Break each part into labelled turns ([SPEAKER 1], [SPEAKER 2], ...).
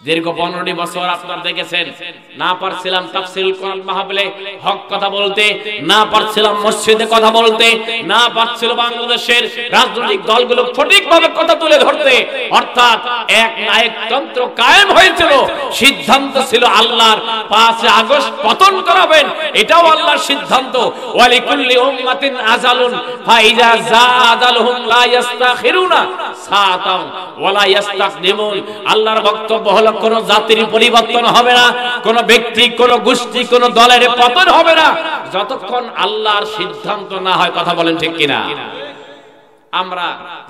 [SPEAKER 1] দীর্ঘ 15 বছর আপনারা দেখেছেন, না পারছিলাম তাফসীরুল কোরআন মাহফিলে হক কথা বলতে, না পারছিলাম মসজিদে কথা বলতে, না পারছিল বাংলাদেশের রাজনৈতিক দলগুলো সঠিকভাবে কথা তুলে ধরতে। অর্থাৎ এক নায়কতন্ত্র কায়েম হয়েছিল। সিদ্ধান্ত ছিল আল্লাহর 5 আগস্ট পতন করাবেন, এটাও আল্লাহর সিদ্ধান্ত। ওয়ালিকুল্লি উম্মাতিন আজালুন ফাইজা জাআদালহুম লা ইস্তাখিরুনা সাআতাও ওয়ালা ইস্তাকদিমুন। আল্লাহর বক্তব্য হলো কোন জাতির পরিবর্তন হবে না, কোন ব্যক্তি, কোন গোষ্ঠী, কোন দলের পতন হবে না যতক্ষণ আল্লাহর সিদ্ধান্ত না হয়। কথা বলেন ঠিক কিনা? আমরা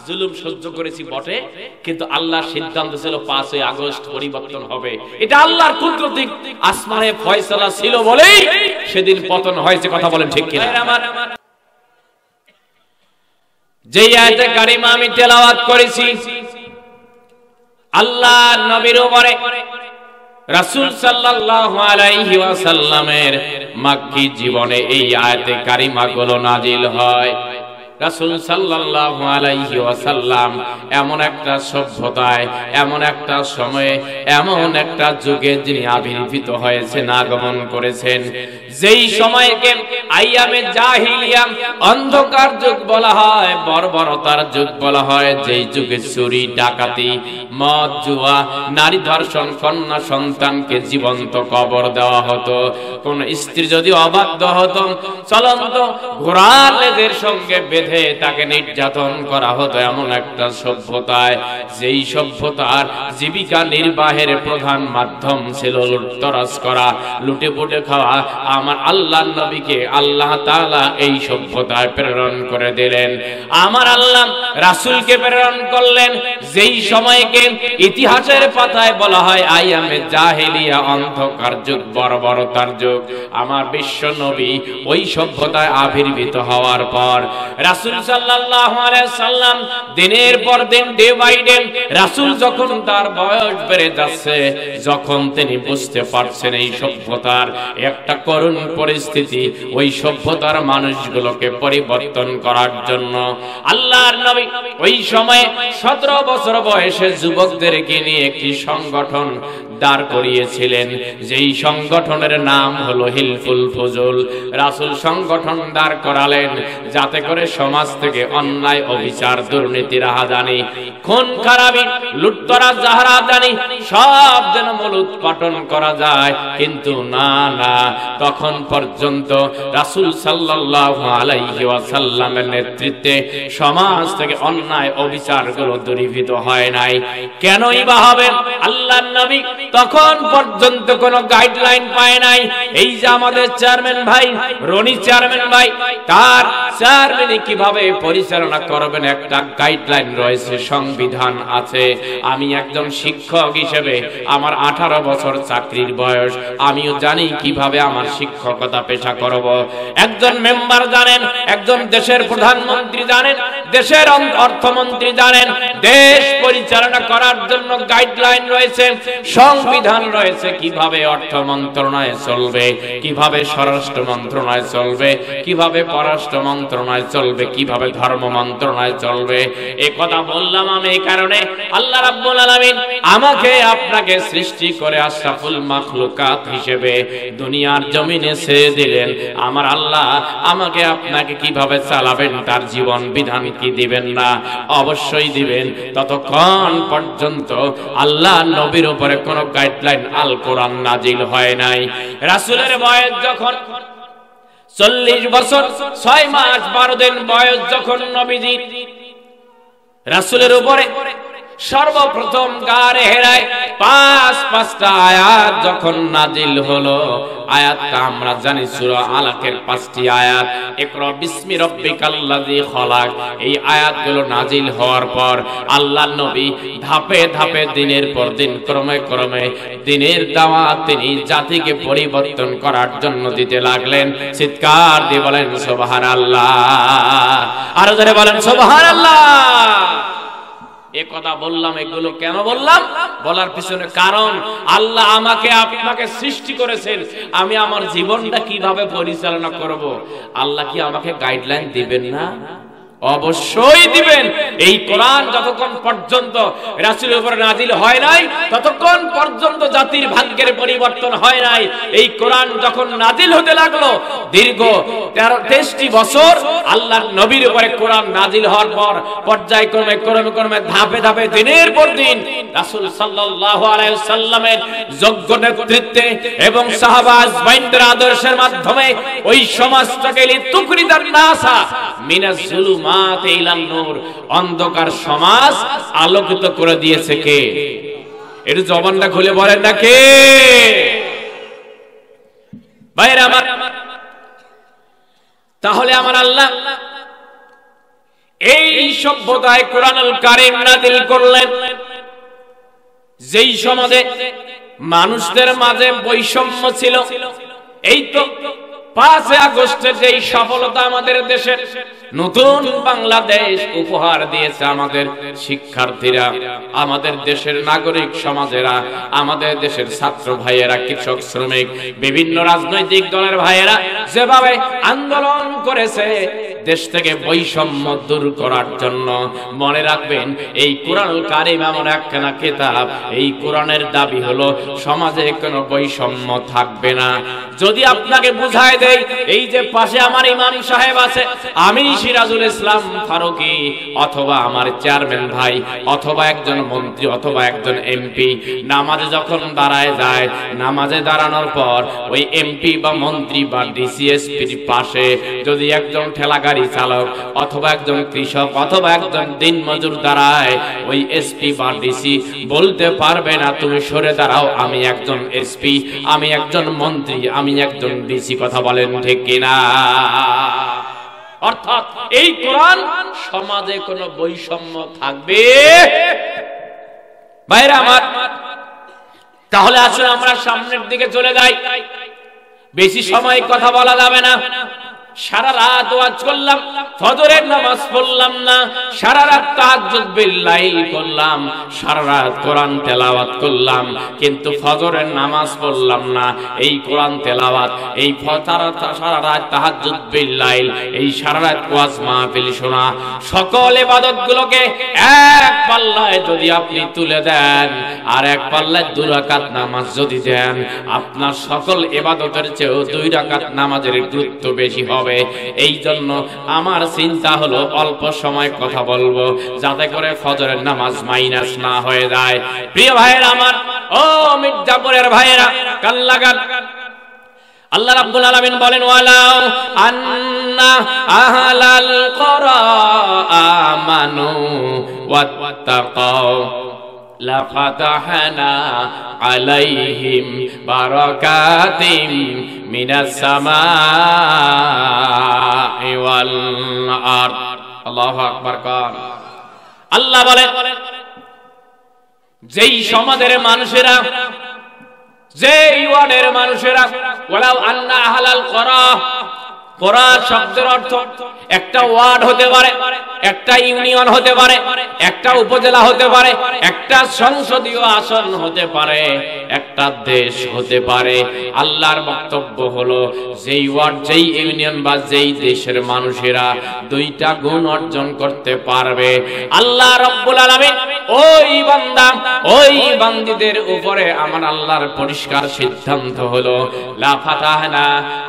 [SPEAKER 1] জুলুম সহ্য করেছি বটে, কিন্তু আল্লাহর সিদ্ধান্ত ছিল 5 আগস্ট পরিবর্তন হবে। এটা আল্লাহর কুদরতি আসমানে ফয়সালা ছিল বলেই সেদিন পতন হয়েছে। কথা বলেন ঠিক কিনা? যে আয়াতে কারিমা আমি তেলাওয়াত করেছি, আল্লাহর নবীর উপরে রাসূল সাল্লাল্লাহু আলাইহি ওয়াসাল্লামের মক্কি জীবনে এই আয়াতে কারিমা গুলো নাজিল হয়। রাসূল সাল্লাল্লাহু আলাইহি ওয়াসাল্লাম এমন একটা সভ্যতায়, এমন একটা সময়ে, এমন একটা যুগে যিনি আবির্ভূত হয়েছেন, আগমন করেছেন, যেই সময়কে আইয়ামে জাহিলিয়া অন্ধকার যুগ বলা হয়, বর্বরতার যুগ বলা হয়, যেই যুগে চুরি, ডাকাতি, মদ, জুয়া, নারী ধর্ষণ, কন্যা সন্তানকে জীবন্ত কবর দেওয়া হতো। কোন স্ত্রী যদি অবাধ্য হতো, চলন্ত ঘোড়ার লেজের সঙ্গে বেঁধে তাকে নির্যাতন করা হতো। এমন একটা সভ্যতায়, যেই সভ্যতার জীবিকা নির্বাহের প্রধান মাধ্যম ছিল লুটতরাজ করা, লুটে পুটে খাওয়া, আমার আল্লাহর নবীকে আল্লাহ তাআলা এই সভ্যতায় প্রেরণ করে দিলেন। আমার আল্লাহ রাসূলকে প্রেরণ করলেন যেই সময়কে ইতিহাসের পাতায় বলা হয় আইয়ামে জাহেলিয়া, অন্ধকার যুগ, বর্বরতার যুগ। আমার বিশ্ব নবী ওই সভ্যতায় আবির্ভূত হওয়ার পর রাসূল সাল্লাল্লাহু আলাইহি সাল্লাম দিনের পর দিন, ডে বাই ডে, রাসূল যখন তার বয়স বেড়ে যাচ্ছে, যখন তিনি বুঝতে পারছেন এই সভ্যতার একটা করুণ পরিস্থিতি, ওই সভ্যতার মানুষগুলোকে পরিবর্তন করার জন্য আল্লাহর নবী ওই সময়ে 17 বছর বয়সে যুবকদেরকে নিয়ে একটি সংগঠন দাঁড় করিয়েছিলেন, যেই সংগঠনের নাম হলো হিলফুল ফুজুল। রাসূল সংগঠন দাঁড় করালেন যাতে করে সমাজ থেকে অন্যায়, অবিচার, দুর্নীতি, রাহাজানি, খুন খারাপি, লুটতরাজ, জাহারাদানি সব যেন মূলোৎপাটন করা যায়। কিন্তু না, তখন পর্যন্ত রাসূল সাল্লাল্লাহু আলাইহি ওয়াসাল্লামের নেতৃত্বে সমাজ থেকে অন্যায়, অবিচারগুলো দূরীভূত হয় নাই। কেনই বা হবে? আল্লাহর নবী তখন পর্যন্ত কোনো গাইডলাইন পায় নাই। এই যে আমাদের চেয়ারম্যান ভাই, রনি চেয়ারম্যান ভাই, তার চেয়ারম্যানে কিভাবে পরিচালনা করবেন একটা গাইডলাইন রয়েছে, সংবিধান আছে। আমি একজন শিক্ষক হিসেবে আমার 18 বছর চাকরির বয়স, আমিও জানি কিভাবে আমার শিক্ষকতা পেশা করব। একজন মেম্বার জানেন, একজন দেশের প্রধানমন্ত্রী জানেন, দেশের অর্থমন্ত্রী জানেন, দেশ পরিচালনা করার জন্য গাইডলাইন রয়েছে, সংবিধান রয়েছে, কিভাবে অর্থ মন্ত্রণালয় চলবে, কিভাবে স্বরাষ্ট্র মন্ত্রণালয় চলবে, কিভাবে পররাষ্ট্র মন্ত্রণালয় চলবে, কিভাবে ধর্ম মন্ত্রণালয় চলবে। এই কথা বললাম আমি এই কারণে, আল্লাহ রাব্বুল আলামিন আমাকে আপনাকে সৃষ্টি করে আশরাফুল মাখলুকাত হিসেবে দুনিয়ার জমিনে ছেড়ে দিলেন। আমার আল্লাহ আমাকে আপনাকে কিভাবে চালাবেন তার জীবন বিধান কি দিবেন না? অবশ্যই দিবেন। ততক্ষণ পর্যন্ত আল্লাহ নবীর উপরে কোন গাইডলাইন, আল কোরআন নাজিল হয় নাই। রাসূলের বয়স যখন 40 বছর 6 মাস 12 দিন বয়স, যখন নবীজি রাসূলের উপরে সর্বপ্রথম গারে হেরায় 5টা আয়াত যখন নাজিল হলো, আয়াতটা আমরা জানি সূরা আলাকের 5টি আয়াত, ইকরা বিসমি রাব্বিকাল্লাযী খলাক। এই আয়াতগুলো নাজিল হওয়ার পর আল্লাহর নবী ধাপে ধাপে দিনের পর দিন, ক্রমে ক্রমে দিনের দাওয়াত তিনি জাতিকে পরিবর্তন করার জন্য দিতে লাগলেন। চিৎকার দিয়ে বলেন সুবহানাল্লাহ, আর জোরে বলেন সুবহানাল্লাহ। এই কথা বললাম, এগুলো কেন বললাম? বলার পিছনে কারণ, আল্লাহ আমাকে আপনাকে সৃষ্টি করেছেন, আমি আমার জীবনটা কিভাবে পরিচালনা করব, আল্লাহ কি আমাকে গাইডলাইন দিবেন না? অবশ্যই দিবেন। এই কোরআন যতক্ষণ পর্যন্ত রাসূলের উপর নাজিল হয় নাই, ততক্ষণ পর্যন্ত জাতির ভাগ্যের পরিবর্তন হয় নাই। এই কোরআন যখন নাজিল হতে লাগলো, দীর্ঘ 13টি বছর আল্লাহর নবীর উপরে কোরআন নাজিল হওয়ার পর পর্যায়ক্রমে ক্রমে ধাপে ধাপে দিনের পর দিন রাসূল সাল্লাল্লাহু আলাইহি ওয়াসাল্লামের যোগ্য নেতৃত্বে এবং সাহাবা আজমাইনদের আদর্শের মাধ্যমে ওই সমাজটাকে লিতুখরিজান নাসা মিনাজ জুলুমাতি ইলান নূর, অন্ধকার সমাজ আলোকিত করে দিয়েছে কে? একটু জবানটা খুলে বলেন না কে? ভাইরা আমার, তাহলে আমার আল্লাহ এই সভ্যতায় কোরআনুল কারীম নাযিল করলেন, যেই সমাজে মানুষদের মাঝে বৈষম্য ছিল। এই তো 5 আগস্টের যেই সফলতা আমাদের দেশের নতুন বাংলাদেশ উপহার দিয়েছে আমাদের শিক্ষার্থীরা, আমাদের দেশের নাগরিক সমাজেরা, আমাদের দেশের ছাত্র ভাইয়েরা, কৃষক শ্রমিক, বিভিন্ন রাজনৈতিক দলের ভাইয়েরা যেভাবে আন্দোলন করেছে দেশ থেকে বৈষম্য দূর করার জন্য, মনে রাখবেন এই কোরআনুল কারীম এমন একখানা কিতাব, এই কোরআনের দাবি হলো সমাজে কোনো বৈষম্য থাকবে না। যদি আপনাকে বুঝায় দেই, এই যে পাশে আমার ইমাম সাহেব আছে, আমি সিরাজুল ইসলাম ফারুকী, অথবা আমার চেয়ারম্যান ভাই, অথবা একজন মন্ত্রী, অথবা একজন এমপি নামাজে যখন দাঁড়ায় যায়, নামাজে দাঁড়ানোর পর ওই এমপি বা মন্ত্রী বা ডিসিএসপির পাশে যদি একজন ঠেলা গাড়ি চালক অথবা একজন কৃষক অথবা একজন দিনমজুর দাঁড়ায়, ওই এসপি বা ডিসি বলতে পারবে না তুমি সরে দাঁড়াও, আমি একজন এসপি, আমি একজন মন্ত্রী, আমি একজন ডিসি। কথা বলেন ঠিক কিনা? অর্থাৎ এই কোরআন সমাজে কোনো বৈষম্য থাকবে ভাইরা আমার। তাহলে আসলে আমরা সামনের দিকে চলে যাই, বেশি সময় কথা বলা যাবে না। সারা রাত ওয়াজ করলাম, ফজরের নামাজ পড়লাম না, সারা রাত তাহাজ্জুদ বিল্লাইল করলাম, সারা রাত কোরআন তেলাওয়াত করলাম, কিন্তু ফজরের নামাজ পড়লাম না। এই কোরআন তেলাওয়াত, এই সারা রাত তাহাজ্জুদ বিল্লাইল, এই সারা রাত ওয়াজ মাহফিল শোনা, সকল ইবাদতগুলোকে এক পাল্লায় যদি আপনি তুলে দেন আর এক পাল্লায় 2 রাকাত নামাজ যদি দেন, আপনার সকল ইবাদতের চেয়েও 2 রাকাত নামাজের গুরুত্ব বেশি হবে। এই জন্য আমার চিন্তা হলো অল্প সময় কথা বলবো, যাতে করে ফজরের নামাজ মাইনাস না হয়ে যায়। প্রিয় ভাইয়েরা আমার, ও মির্জাপুরের ভাইয়েরা, কান লাগান। আল্লাহ রাব্বুল আলামিন বলেন, ওয়ালাউ আন্না আহলাল কুরা আমানু ওয়াত্তাকাউ লাফাতাহনা আলাইহিম বারাকাতিম মিনাস সামাই ওয়াল আরদ। আল্লাহু আকবার। কান আল্লাহ বলেন, যেই সমাজের মানুষেরা, যেই ওয়ার্ডের মানুষেরা, ওয়ালাউ আন্না আহলাল কুরা, কুরা শব্দের অর্থ একটা ওয়ার্ড হতে পারে, একটা ইউনিয়ন হতে পারে, একটা উপজেলা হতে পারে, একটা সংসদীয় আসন হতে পারে, একটা দেশ হতে পারে। আল্লাহর বক্তব্য হলো, যেই ওয়ার্ড, যেই ইউনিয়ন বা যেই দেশের মানুষেরা 2টা গুণ অর্জন করতে পারবে, আল্লাহ রাব্বুল আলামিন ওই বান্দা, ওই বান্দীদের উপরে আমার আল্লাহর পরিষ্কার সিদ্ধান্ত হলো, লা ফাতাহনা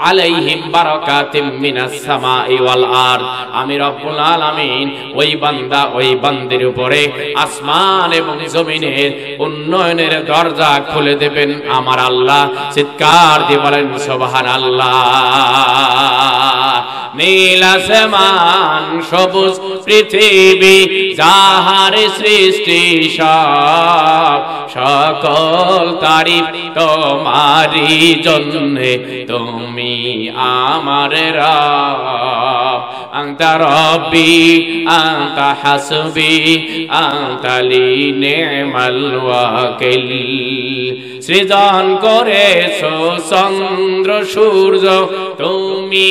[SPEAKER 1] আলাইহিম বারাকাতিম মিনাস সামাই ওয়াল আরদ। আমি রব্বুল আলামিন ওই বান্দা, ওই বান্দির উপরে আসমান এবং জমিনের উন্নয়নের দরজা খুলে দেবেন আমার আল্লাহ। চিৎকার দিয়ে বলেন সুবহানাল্লাহ। নীল আসমান, সবুজ পৃথিবী, যাহার সৃষ্টি সব, সকল তারিফ তোমারই জন্যে, তুমি আমার রব। আনতা রব্বি আনতা হাসবি আনতা লি নি'মাল ওয়াকিল। সৃজন করেছো চন্দ্র সূর্য, তুমি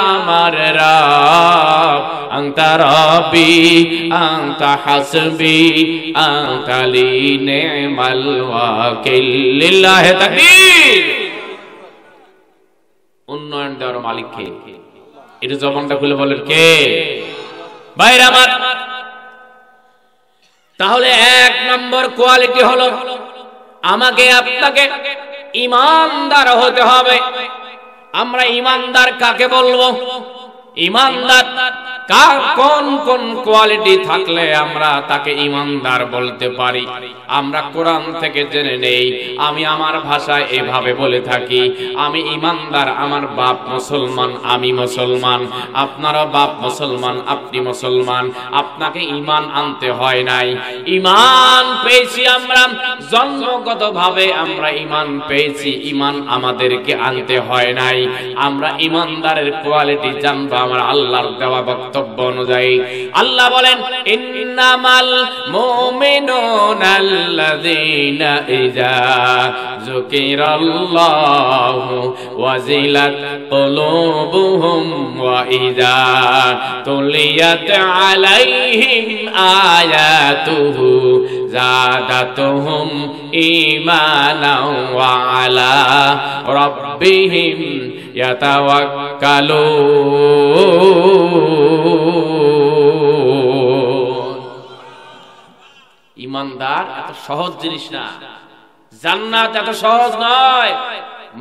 [SPEAKER 1] আমার রব। আনতা রব্বি আনতা হাসবি আনতা লি নি'মাল ওয়াকিল। লিল্লাহি তাকবীর। উন্নয়ন দেওয়ার মালিক কে? এটা জবানটা খুলে বলেন কে? ভাইরা আমার, তাহলে এক নম্বর কোয়ালিটি হলো আমাকে আপনাকে ঈমানদার হতে হবে। আমরা ঈমানদার কাকে বলবো? ঈমানদার কোন কোন কোয়ালিটি থাকলে আমরা তাকে ঈমানদার বলতে পারি? আমরা কোরআন থেকে জেনে নেই। আমি আমার ভাষায় এভাবে বলে থাকি, আমি ঈমানদার, আমার বাপ মুসলমান, আমি মুসলমান, আপনারও বাপ মুসলমান, আপনি মুসলমান। আপনাকে ঈমান আনতে হয় নাই, ঈমান পেয়েছি আমরা জন্মগতভাবে, আমরা ঈমান পেয়েছি, ঈমান আমাদেরকে আনতে হয় নাই। আমরা ঈমানদারের কোয়ালিটি জানবো আমার আল্লাহর দেওয়া বক্তব্য অনুযায়ী। আল্লাহ বলেন, ইন্নামাল মুমিনুনা আল্লাযীনা ইযা যুকিরাল্লাহু ওয়াজিলাত কুলুবুহুম ওয়া ইযা তুলিয়াত আলাইহিম আয়াতুহু যাদাতুহুম ঈমানাও ওয়া আলা রাব্বিহিম ঈমানদার এত সহজ জিনিস না, জান্নাত এত সহজ নয়,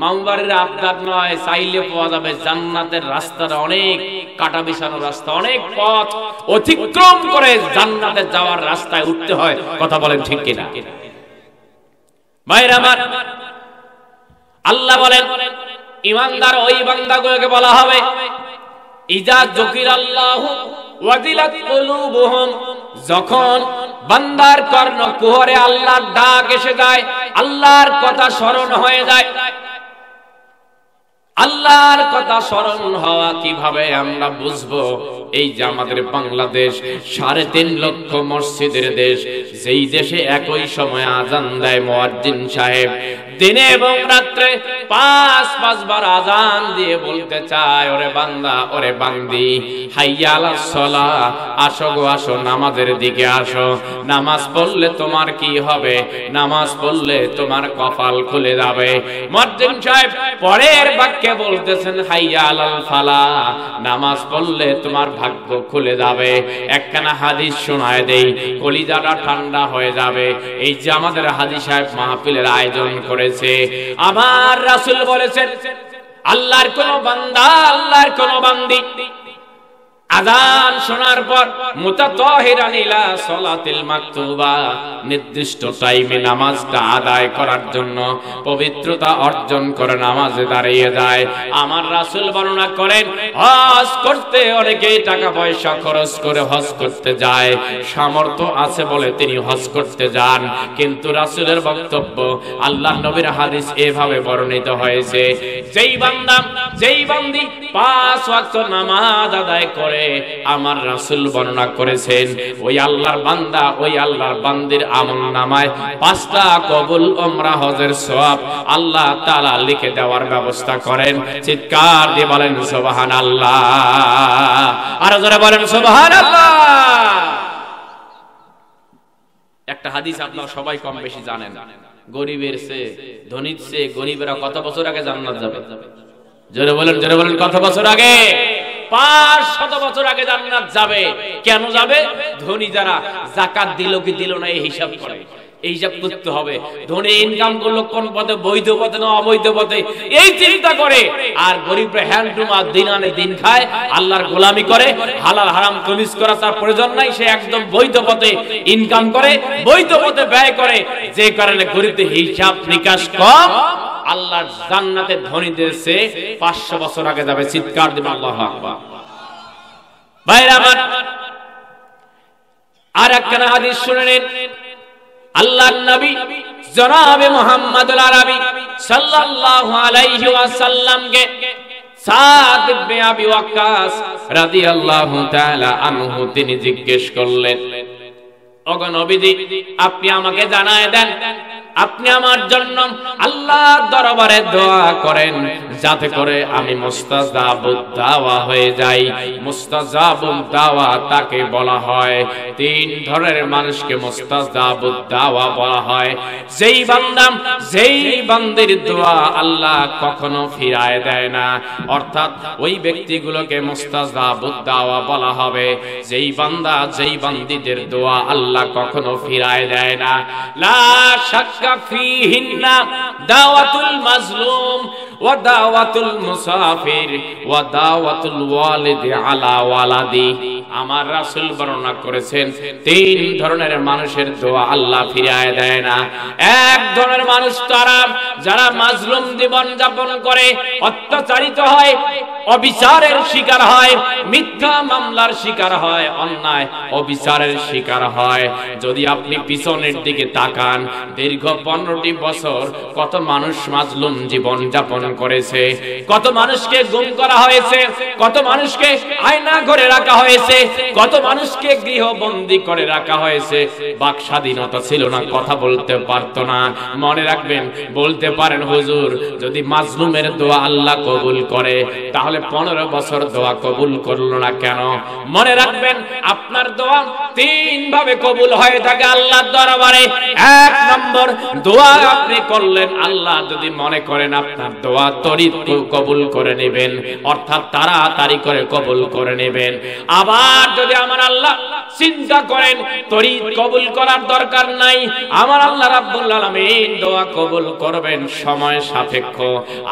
[SPEAKER 1] মামবাড়ির আবদার নয়, চাইলে পাওয়া যাবে। জান্নাতের রাস্তাটা অনেক কাটা বিছানো রাস্তা, অনেক পথ অতিক্রম করে জান্নাতে যাওয়ার রাস্তায় উঠতে হয়। কথা বলেন ঠিক কিনা? ভাইরা আমার, আল্লাহ বলেন ঈমানদার ওই বান্দাগুলোকে বলা হবে ইজা যুকিরাল্লাহু ওয়াজিলাত কুলুবুহুম, যখন বান্দার কর্ণ কুহরে আল্লাহর ডাক এসে যায়, আল্লাহর কথা স্মরণ হয়ে যায়। আল্লাহর কথা স্মরণ হওয়া কিভাবে আমরা বুঝবো? এই যে আমাদের বাংলাদেশ 3.5 লক্ষ মসজিদের দেশ, যেই দেশে একই সময় আজান দেয় মুয়াজ্জিন সাহেব, দিনে এবং রাত্রে 5 বার আজান দিয়ে বলতে চায়, ওরে বান্দা, ওরে বান্দি, হাইয়া আলাস সালাহ, আসো গো আসো, নামাজের দিকে আসো। নামাজ পড়লে তোমার কি হবে? নামাজ পড়লে তোমার কপাল খুলে যাবে। মুয়াজ্জিন সাহেব পরের বাক্যে বলতেছেন হাইয়া আলাল ফালাহ, নামাজ পড়লে তোমার ভাগ্য খুলে যাবে। একখানা হাদিস শোনায় দেই, কলিজাটা ঠান্ডা হয়ে যাবে। এই যে আমাদের হাজী সাহেব মাহফিলের আয়োজন করেছে, আমার রাসূল বলেছেন, আল্লাহর কোন বান্দা, আল্লাহর কোন বান্দি আযান শোনার পর মুতাতাহিরান ইলা সালাতিল মাকতুবা, নির্দিষ্ট টাইমে নামাজটা আদায় করার জন্য পবিত্রতা অর্জন করে নামাজে দাঁড়িয়ে যায়। আমার রাসূল বর্ণনা করেন, হজ করতে অনেকেই টাকা পয়সা খরচ করে হজ করতে যায়, সামর্থ্য আছে বলে তিনি হজ করতে যান, কিন্তু রাসূলের বক্তব্য, আল্লাহর নবীর হাদিস এভাবে বর্ণিত হয়েছে, যেই বান্দা, যেই বান্দি 5 ওয়াক্ত নামাজ আদায় করে, আমার রাসূল বর্ণনা করেছেন, ওই আল্লাহর বান্দা, ওই আল্লাহর বান্দির আমলনামায় 5টা কবুল উমরা হজের সওয়াব আল্লাহ তাআলা লিখে দেওয়ার ব্যবস্থা করেন। চিৎকার দিয়ে বলেন সুবহানাল্লাহ, আর জোরে বলেন সুবহানাল্লাহ। একটা হাদিস আপনারা সবাই কম বেশি জানেন, গরিবের চেয়ে ধনীর চেয়ে গরিবেরা কত বছর আগে জান্নাত যাবে? জোরে বলেন, জোরে বলেন, কত বছর আগে? 500 বছর আগে জান্নাত যাবে। কেন যাবে? ধনী যারা যাকাত দিল কি দিল না এই হিসাব করে, এই হিসাব করতে হবে। ধনী ইনকাম করলো কোন পথে, বৈধ পথে না অবৈধ পথে, এই চিন্তা করে। আর গরিবরা হ্যান্ড টু মাউথ, দিন আনে দিন খায়, আল্লাহর গোলামি করে, হালাল হারাম তমিজ করা তার প্রয়োজন নাই, সে একদম বৈধ পথে ইনকাম করে, বৈধ পথে ব্যয় করে, যে কারণে গরিবদের হিসাব নিকাশ কম। আল্লাহর জান্নাতে ধনীদের চেয়ে 500 বছর আগে যাবে। চিৎকার দিবেন আল্লাহু আকবার। ভাইরা আমার, আর একটা হাদিস শুনে নিন। আল্লাহর নবী জনাবে মুহাম্মদুল আরবি সাল্লাল্লাহু আলাইহি ওয়াসাল্লামকে সাদ ইবনে আবি ওয়াক্কাস রাদিয়াল্লাহু তাআলা আনহু তিনি জিজ্ঞেস করলেন, ওগো নবীজি, আপনি আমাকে জানায় দেন, আপনি আমার জন্য আল্লাহর দরবারে দোয়া করেন যাতে করে আমি মুস্তাজাবুদ দাওয়া হয়ে যাই। মুস্তাজাবুদ দাওয়া তাকে বলা হয়, তিন ধরনের মানুষকে মুস্তাজাবুদ দাওয়া বলা হয়। যেই বান্দা, যেই বান্দির দোয়া আল্লাহ কখনো ফিরায় দেয় না, অর্থাৎ ওই ব্যক্তিগুলোকে মুস্তাজাবুদ দাওয়া বলা হবে। যেই বান্দা, যেই বান্দিদের দোয়া আল্লাহ কখনো ফিরায় দেয় না। লা শাক্কা ফীহিন্না দাওয়াতুল মাজলুম ওয়া দাওয়াতুল মুসাফির ওয়া দাওয়াতুল ওয়ালিদি আলা ওয়ালাদি। আমার রাসূল বর্ণনা করেছেন তিন ধরনের মানুষের দোয়া আল্লাহ ফিরায় দেয় না। এক ধরনের মানুষ তারা যারা মাজলুম জীবন যাপন করে, অত্যাচারিত হয়, অবিচারের শিকার হয়, মিথ্যা মামলার শিকার হয়, অন্যায় অবিচারের শিকার হয়। যদি আপনি পিছনের দিকে তাকান, দীর্ঘ 15টি বছর কত মানুষ মাজলুম জীবন যাপন করেছে, কত মানুষকে গুম করা হয়েছে, কত মানুষকে আয়না ঘরে রাখা হয়েছে, কত মানুষকে গৃহবন্দী করে রাখা হয়েছে। বাক স্বাধীনতা ছিল না, কথা বলতে পারতো না। মনে রাখবেন, বলতে পারেন হুজুর যদি মাজলুমের দোয়া আল্লাহ কবুল করে তাহলে 15 বছর দোয়া কবুল করলো না কেন? মনে রাখবেন, আপনার দোয়া তিন ভাবে কবুল হয়ে থাকে আল্লাহর দরবারে। এক নম্বর, দোয়া আপনি করলেন, আল্লাহ যদি মনে করেন আপনার দোয়া তরিত কবুল করে নেবেন, অর্থাৎ তাড়াতাড়ি করে কবুল করে নেবেন। আবার যদি আমার আল্লাহ চিন্তা করেন তরিত কবুল করার দরকার নাই, আমার আল্লাহ রাব্বুল আলামিন দোয়া কবুল করবেন সময় সাপেক্ষ।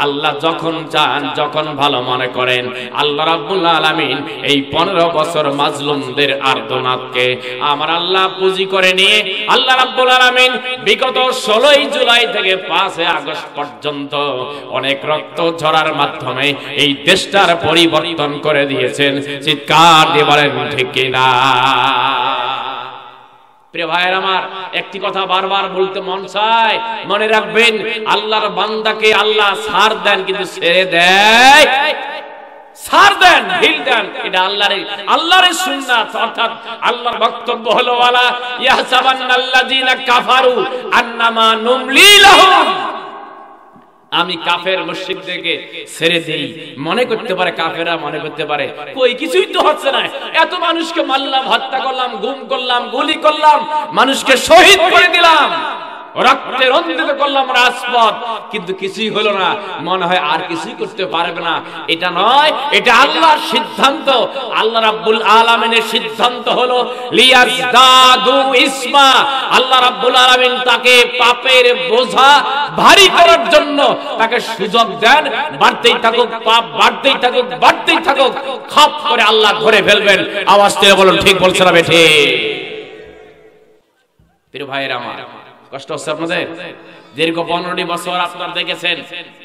[SPEAKER 1] আল্লাহ যখন চান, যখন ভালো মনে করেন, আল্লাহ রাব্বুল আলামিন এই 15 বছর মাজলুমদের আর্তনাদকে আমার আল্লাহ পুঁজি করে নিয়ে আল্লাহ রাব্বুল আলামিন বিগত 16 জুলাই থেকে 5 আগস্ট পর্যন্ত অনেক রক্ত ঝরার মাধ্যমে এই দেশটার পরিবর্তন করে দিয়েছেন। চিৎকার দিয়ে বলেন ঠিক কিনা? প্রিয় ভাইয়ের আমার, একটি কথা বারবার বলতে মন চায়, মনে রাখবেন, আল্লাহর বান্দাকে আল্লাহ ছাড় দেন কিন্তু ছেড়ে দেয়, ছাড় দেন, ঢিল দেন, এটা আল্লাহর সুন্নাত। অর্থাৎ আল্লাহর বক্তব্য হলো ওয়ালা ইয়াহসাবান্নাল্লাযীনা কাফারু আন্নামা নুমলি লাহুম। আমি কাফের মুশরিকদেরকে ছেড়ে দেই, মনে করতে পারে কাফেররা, মনে করতে পারে কই কিছুই তো হচ্ছে না, এত মানুষকে মারলাম, হত্যা করলাম, গুম করলাম, গুলি করলাম, মানুষকে শহীদ করে দিলাম, রক্তে রঞ্জিত করলাম রাজপথ, কিন্তু কিছুই হলো না, মনে হয় আর কিছুই করতে পারবে না। এটা নয়, এটা আল্লাহর সিদ্ধান্ত। আল্লাহ রাব্বুল আলামিনের সিদ্ধান্ত হলো লিয়াজদাদু ইসমা। আল্লাহ রাব্বুল আলামিন তাকে পাপের বোঝা ভারী করার জন্য তাকে সুযোগ দেন, বাড়তেই থাকুক পাপ, বাড়তেই থাকুক, বাড়তেই থাকুক, খপ করে আল্লাহ ধরে ফেলবেন। আওয়াজ দিয়ে বলুন ঠিক বলছে না বেঠে? প্রিয় ভাইয়েরা আমার, কষ্ট হচ্ছে আপনাদের? দীর্ঘ 15টি বছর আপনারা দেখেছেন,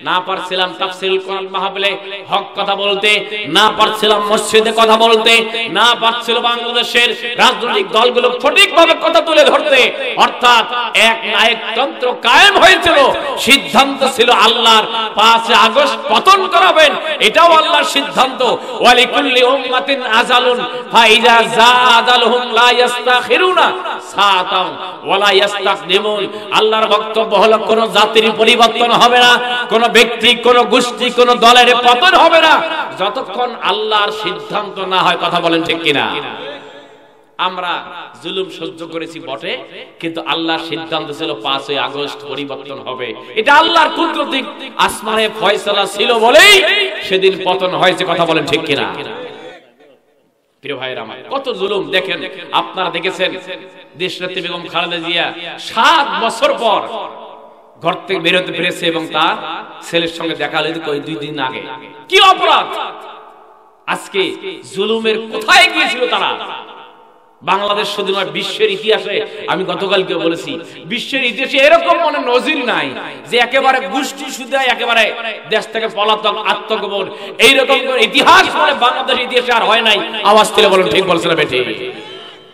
[SPEAKER 1] না পারছিলাম তাফসীরুল কোরআন মাহফিলে হক কথা বলতে, না পারছিলাম মসজিদে কথা বলতে, না পারছিল বাংলাদেশের রাজনৈতিক দলগুলো সঠিকভাবে কথা তুলে ধরতে। অর্থাৎ এক নায়কতন্ত্র কায়েম হয়েছিল, সিদ্ধান্ত ছিল আল্লাহর 5 আগস্ট পতন করাবেন, এটাও আল্লাহর সিদ্ধান্ত। ওয়ালিকুল্লি উম্মাতিন আজালুন ফাইজা জাআদালহুম লা ইস্তাখিরুনা সাআতাও ওয়ালা ইস্তাকদিমুন। আল্লাহর বক্তব্য হলো কোন জাতির পরিবর্তন হবে না, কোন ব্যক্তি, কোন গোষ্ঠী, কোন দলের পতন হবে না যতক্ষণ আল্লাহর সিদ্ধান্ত না হয়। কথা বলেন ঠিক কিনা? আমরা জুলুম সহ্য করেছি বটে, কিন্তু আল্লাহর সিদ্ধান্ত ছিল 5 আগস্ট পরিবর্তন হবে। এটা আল্লাহর কুদরতি আসমানে ফয়সালা ছিল বলেই সেদিন পতন হয়েছে। কথা বলেন ঠিক কিনা? প্রিয় ভাইরা আমার, কত জুলুম দেখেন, আপনারা দেখেছেন দেশনেত্রী বেগম খালেদা জিয়া 7 বছর পর ঘর থেকে বেরোতে পেরেছে এবং তার ছেলের সঙ্গে দেখা হলো 2 দিন আগে। কি অপরাধ! আজকে জুলুমের কোথায় গিয়েছিল তারা? বাংলাদেশ শুধু নয়, বিশ্বের ইতিহাসে, আমি গতকালকে বলেছি, বিশ্বের ইতিহাসে এরকম মনে নজির নাই যে একেবারে গোষ্ঠী শুদ্ধ একেবারে দেশ থেকে পলাতক, আত্মগোপন, এইরকম ইতিহাস মানে বাংলাদেশের ইতিহাসে আর হয় নাই। আওয়াজ তুলে বলুন ঠিক বলছে না বেটি?